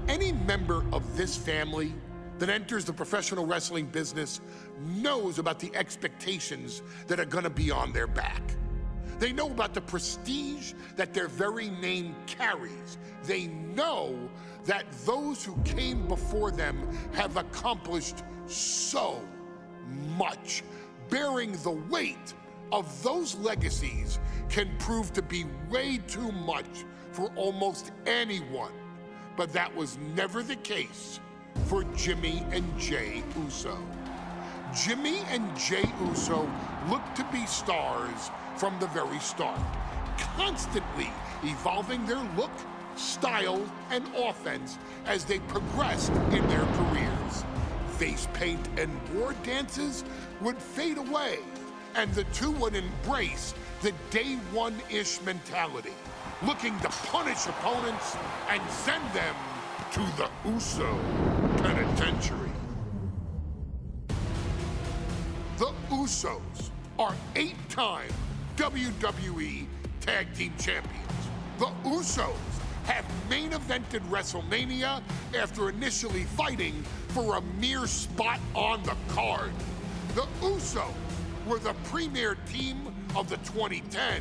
Any member of this family that enters the professional wrestling business knows about the expectations that are gonna be on their back. They know about the prestige that their very name carries. They know that those who came before them have accomplished so much. Bearing the weight of those legacies can prove to be way too much for almost anyone. But that was never the case for Jimmy and Jey Uso. Jimmy and Jey Uso looked to be stars from the very start, constantly evolving their look, style, and offense as they progressed in their careers. Face paint and war dances would fade away, and the two would embrace the day one-ish mentality, looking to punish opponents and send them to the Uso penitentiary. The Usos are 8-time WWE Tag Team Champions. The Usos have main evented WrestleMania after initially fighting for a mere spot on the card. The Usos were the premier team of the 2010s.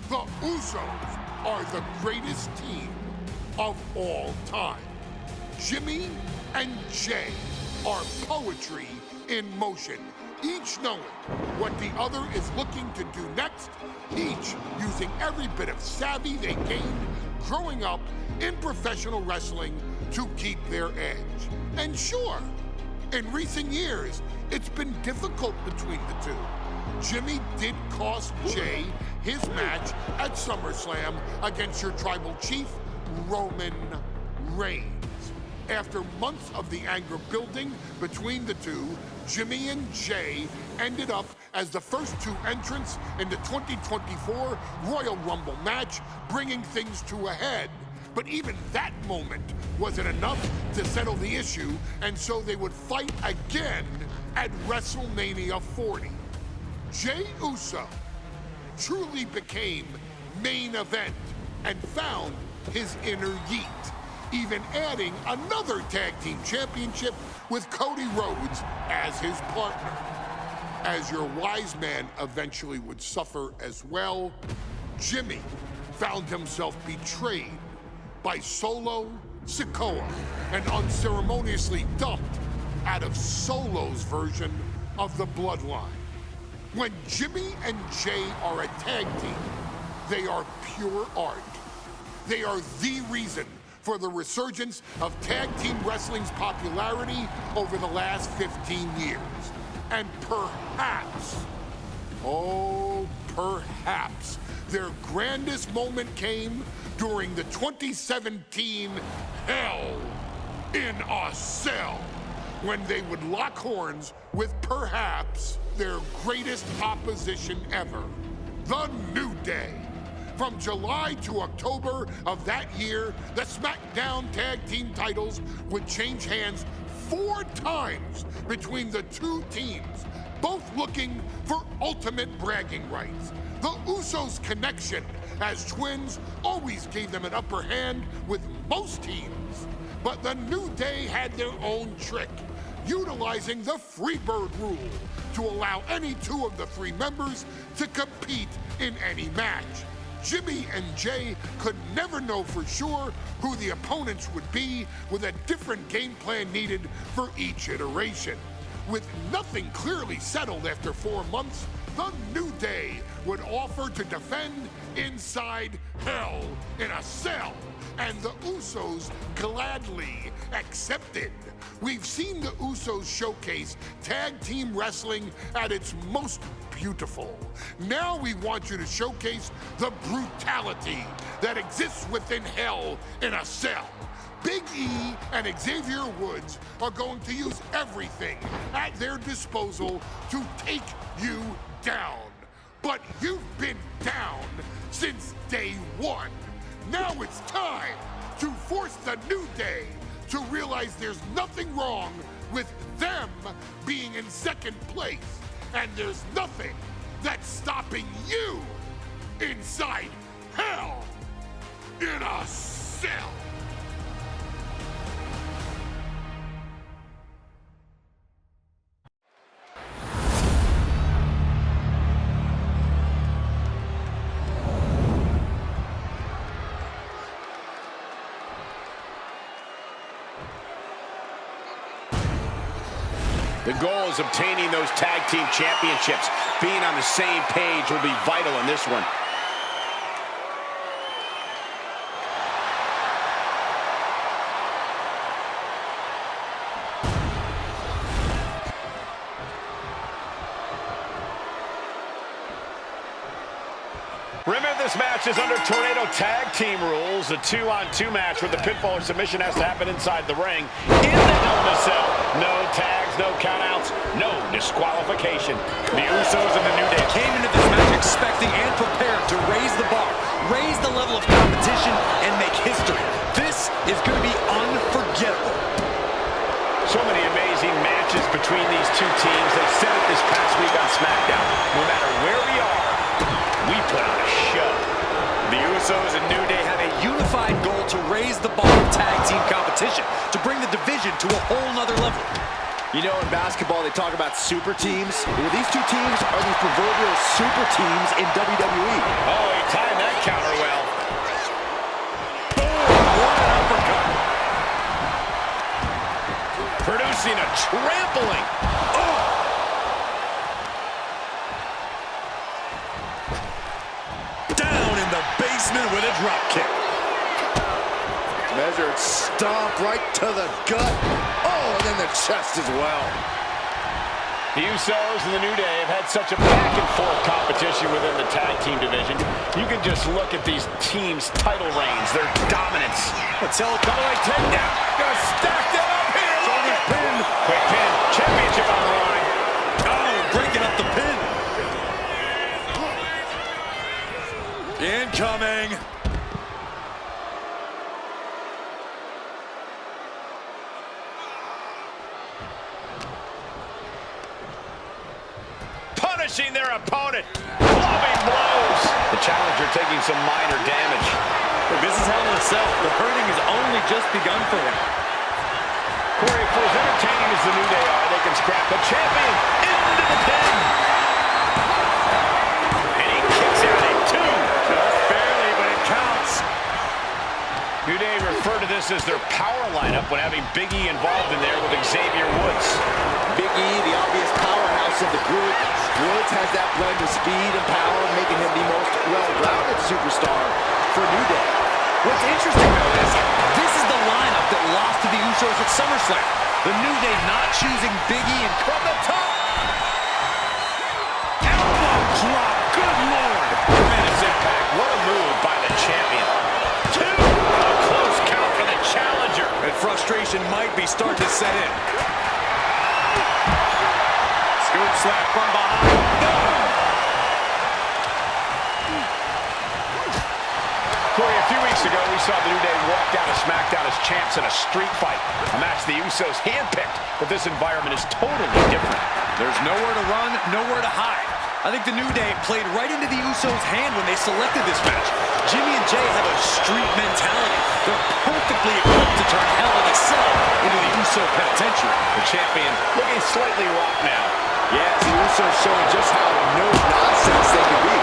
The Usos are the greatest team of all time. Jimmy and Jey are poetry in motion, each knowing what the other is looking to do next, each using every bit of savvy they gained growing up in professional wrestling to keep their edge. And sure, in recent years, it's been difficult between the two. Jimmy did cost Jey his match at SummerSlam against your tribal chief, Roman Reigns. After months of the anger building between the two, Jimmy and Jey ended up as the first two entrants in the 2024 Royal Rumble match, bringing things to a head. But even that moment wasn't enough to settle the issue, and so they would fight again at WrestleMania 40. Jey Uso truly became main event and found his inner yeet, even adding another tag team championship with Cody Rhodes as his partner. As your wise man eventually would suffer as well, Jimmy found himself betrayed by Solo Sikoa and unceremoniously dumped out of Solo's version of the Bloodline. When Jimmy and Jey are a tag team, they are pure art. They are the reason for the resurgence of tag team wrestling's popularity over the last 15 years. And perhaps, oh, perhaps, their grandest moment came during the 2017 Hell in a Cell, when they would lock horns with perhaps their greatest opposition ever, The New Day. From July to October of that year, the SmackDown Tag Team titles would change hands 4 times between the two teams, both looking for ultimate bragging rights. The Usos' connection as twins always gave them an upper hand with most teams. But the New Day had their own trick, utilizing the Freebird rule to allow any 2 of the 3 members to compete in any match. Jimmy and Jey could never know for sure who the opponents would be, with a different game plan needed for each iteration. With nothing clearly settled after 4 months, the New Day would offer to defend inside Hell in a Cell, and the Usos gladly accepted. We've seen the Usos showcase tag team wrestling at its most beautiful. Now we want you to showcase the brutality that exists within Hell in a Cell. Big E and Xavier Woods are going to use everything at their disposal to take you down. But you've been down since day one. Now it's time to force the New Day to realize there's nothing wrong with them being in second place, and there's nothing that's stopping you inside Hell in a Cell. The goal is obtaining those tag team championships. Being on the same page will be vital in this one. Remember, this match is under Tornado Tag Team rules. A 2-on-2 match where the pinfall or submission has to happen inside the ring. In the Hell in a Cell. No tags, no countouts, no disqualification. The Usos and the New Day came into this match expecting and prepared to raise the bar, raise the level of competition, and make history. This is going to be unforgettable. So many amazing matches between these two teams. They said it this past week on SmackDown. No matter where we are, we put on a show. The Usos and New Day have a unified goal to raise the bar of tag team competition, to bring the division to a whole nother level. You know, in basketball, they talk about super teams. Well, these two teams are these proverbial super teams in WWE. Oh, he timed that counter well. Boom! What an uppercut. Producing a trampling. Oh! Basement with a drop kick. Measured stomp right to the gut. Oh, and then the chest as well. The Usos and the New Day have had such a back-and-forth competition within the tag team division. You can just look at these teams' title reigns, their dominance. Let's tell it, like takedown. Gonna stack that up here. Shoulder pin. Quick pin. Championship on the line. Oh, breaking up the pin. Incoming. Punishing their opponent. Clubbing blows. The challenger taking some minor damage. Look, this is Hell in a Cell. The hurting has only just begun for him. Corey, for as entertaining as the New Day are, they can scrap the champion into the pin. And he kicks out at 2. Just barely, but it counts. New Day refer to this as their power lineup when having Big E involved in there with Xavier Woods. Big E, the obvious powerhouse of the group. Woods has that blend of speed and power, making him the most well-rounded superstar for New Day. What's interesting, though, is this is the lineup that lost to the Usos at SummerSlam. The New Day not choosing Big E and from the top. Elbow drop. Good Lord. Tremendous impact. What a move by the champion. 2. A close count for the challenger. And frustration might be starting to set in. Scoop slap from behind. Boom. Corey, a few weeks ago, we saw the New Day walk out of SmackDown as champs in a street fight. A match the Usos handpicked, but this environment is totally different. There's nowhere to run, nowhere to hide. I think the New Day played right into the Usos' hand when they selected this match. Jimmy and Jay have a street mentality. They're perfectly equipped to turn Hell in a Cell into the Uso penitentiary. The champion looking slightly rocked now. Yes, the Usos showing just how no-nonsense they can be.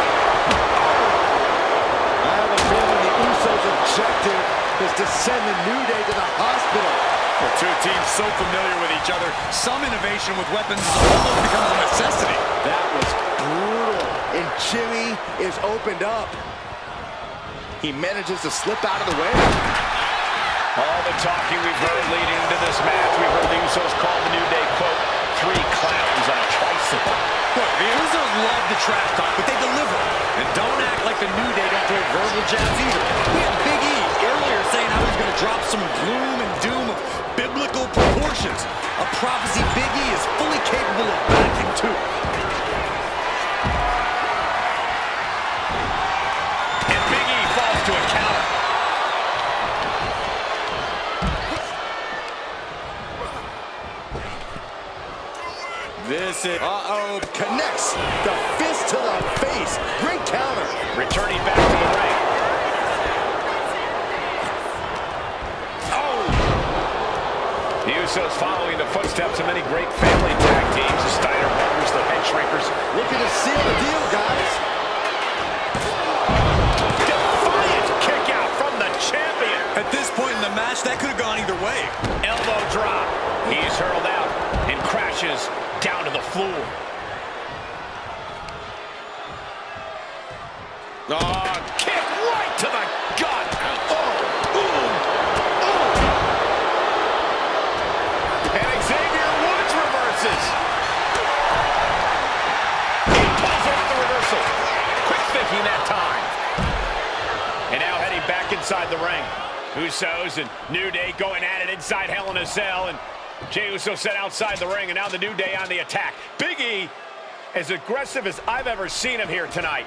I have a feeling the Usos' objective is to send the New Day to the hospital. The two teams so familiar with each other, some innovation with weapons almost becomes a necessity. That was brutal, and Jimmy is opened up. He manages to slip out of the way. All the talking we've heard leading into this match, we've heard the Usos call the New Day, quote, 3 clowns on a tricycle. Look, the Usos love the trash talk, but they deliver. And don't act like the New Day don't throw verbal jabs either. We had Big E earlier saying how he's going to drop some gloom and doom of biblical proportions. A prophecy Big E is fully capable of backing too. And Big E falls to a counter. This is... connects the fist to the face. Great counter. Returning back to the ring. The Usos following the footsteps of many great family tag teams. The Steiner Brothers, the Head Shrinkers. Looking to seal the deal, guys. Defiant kick out from the champion. At this point in the match, that could have gone either way. Elbow drop. He's hurled out and crashes crashes down to the floor. Oh, kick right to the gut. And Xavier Woods reverses. He pulls off the reversal. Quick thinking that time. And now heading back inside the ring. Usos and New Day going at it inside Hell in a Cell. And Jey Uso set outside the ring. And now the New Day on the attack. Big E, as aggressive as I've ever seen him here tonight.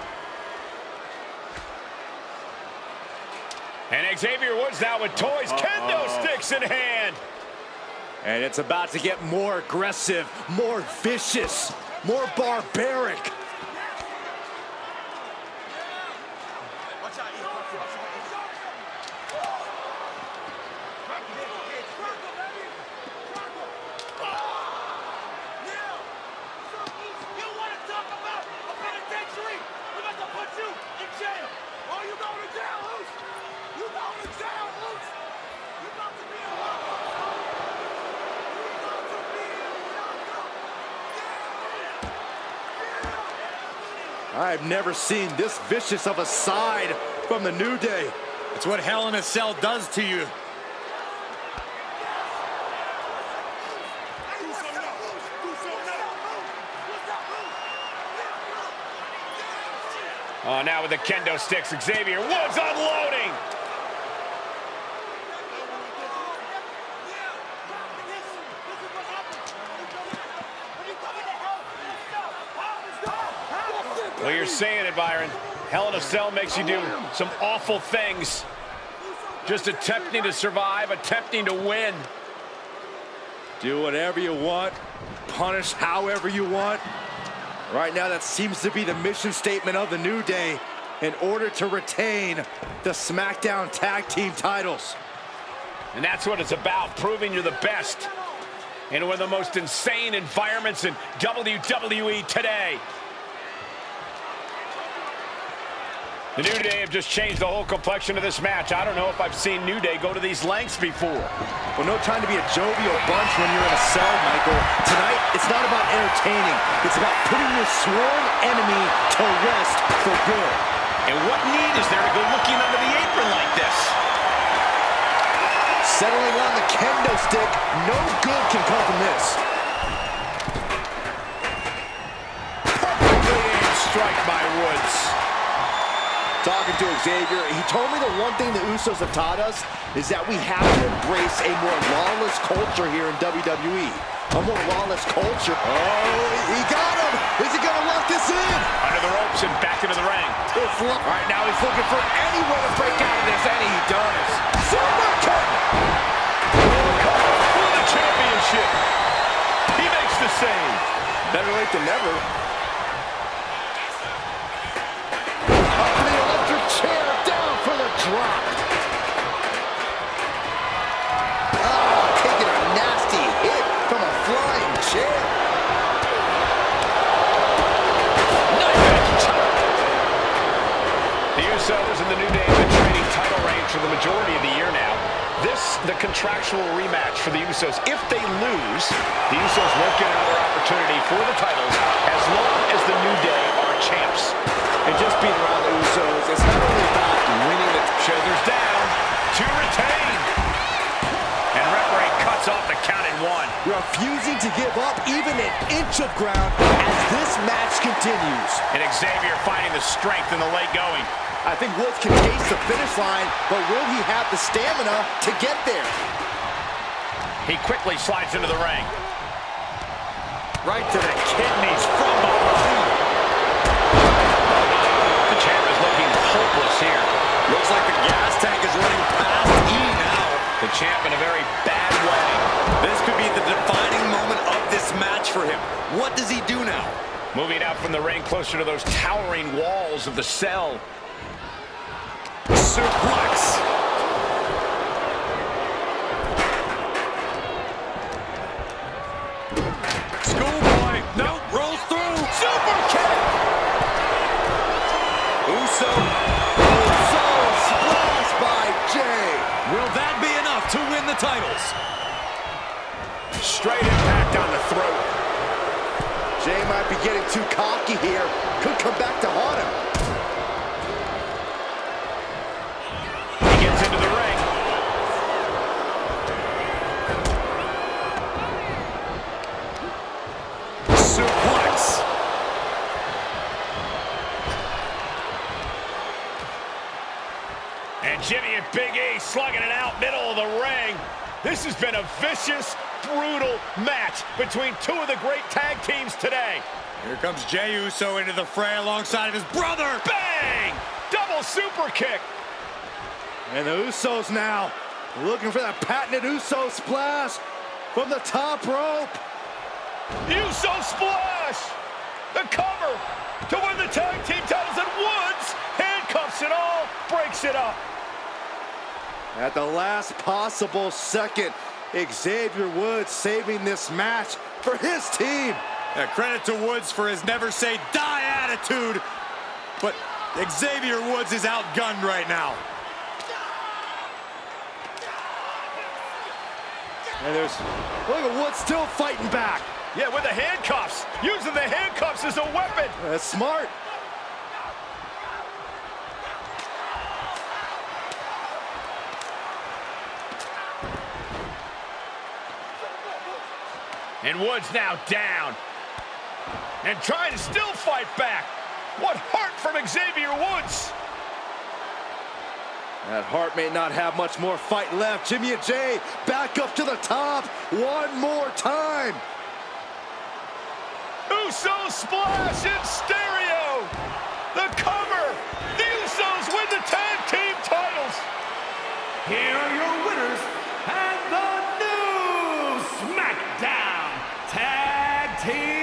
And Xavier Woods now with toys, kendo sticks in hand. And it's about to get more aggressive, more vicious, more barbaric. I've never seen this vicious of a side from the New Day. It's what Hell in a Cell does to you. Now with the kendo sticks, Xavier Woods unloading. Well, you're saying it, Byron. Hell in a Cell makes you do some awful things. Just attempting to survive, attempting to win. Do whatever you want, punish however you want. Right now, that seems to be the mission statement of the New Day in order to retain the SmackDown Tag Team titles. And that's what it's about, proving you're the best in one of the most insane environments in WWE today. The New Day have just changed the whole complexion of this match. I don't know if I've seen New Day go to these lengths before. Well, no time to be a jovial bunch when you're in a cell, Michael. Tonight, it's not about entertaining. It's about putting your sworn enemy to rest for good. And what need is there to go looking under the apron like this? Settling on the kendo stick, no good can come from this. Perfectly aimed strike by Woods. Talking to Xavier, he told me the one thing the Usos have taught us is that we have to embrace a more lawless culture here in WWE. A more lawless culture. Oh, he got him! Is he gonna lock this in? Under the ropes and back into the ring. Right now he's looking for any way to break out of this, and he does. Super kick! For the championship. He makes the save. Better late than never. Chair down for the drop. Oh, taking a nasty hit from a flying chair. The Usos and the New Day have been trading title reigns for the majority of the year now. This, the contractual rematch for the Usos. If they lose, the Usos won't get another opportunity for the titles as long as the New Day are champs. And just being around the Usos, it's not only about winning the shoulders down to retain. And referee cuts off the count at 1. Refusing to give up even an inch of ground as this match continues. And Xavier finding the strength in the late going. I think Woods can pace the finish line, but will he have the stamina to get there? He quickly slides into the ring. Right to the kidneys from behind. The champ is looking hopeless here. Looks like the gas tank is running past E now. The champ in a very bad way. This could be the defining moment of this match for him. What does he do now? Moving out from the ring closer to those towering walls of the cell. Suplex. Schoolboy. No, rolls through. Super kick. Uso splash by Jey. Will that be enough to win the titles? Straight impact on the throat. Jay might be getting too cocky here. Could come back to haunt him. He gets into the ring. Suplex. And Jimmy and Big E slugging it out middle of the ring. This has been a vicious, brutal match between two of the great tag teams today. Here comes Jey Uso into the fray alongside of his brother. Bang! Double super kick. And the Usos now looking for that patented Uso splash from the top rope. Uso splash. The cover to win the tag team titles, and Woods handcuffs it all, breaks it up. At the last possible second, Xavier Woods saving this match for his team. Yeah, credit to Woods for his never say die attitude, but Xavier Woods is outgunned right now. And look at Woods still fighting back. Yeah, with the handcuffs. Using the handcuffs as a weapon. That's smart. And Woods now down. And trying to still fight back. What heart from Xavier Woods. That Hart may not have much more fight left. Jimmy and Jay back up to the top one more time. Uso splash in stereo. The cover. The Usos win the tag team titles. Here are your winners and the new SmackDown Tag Team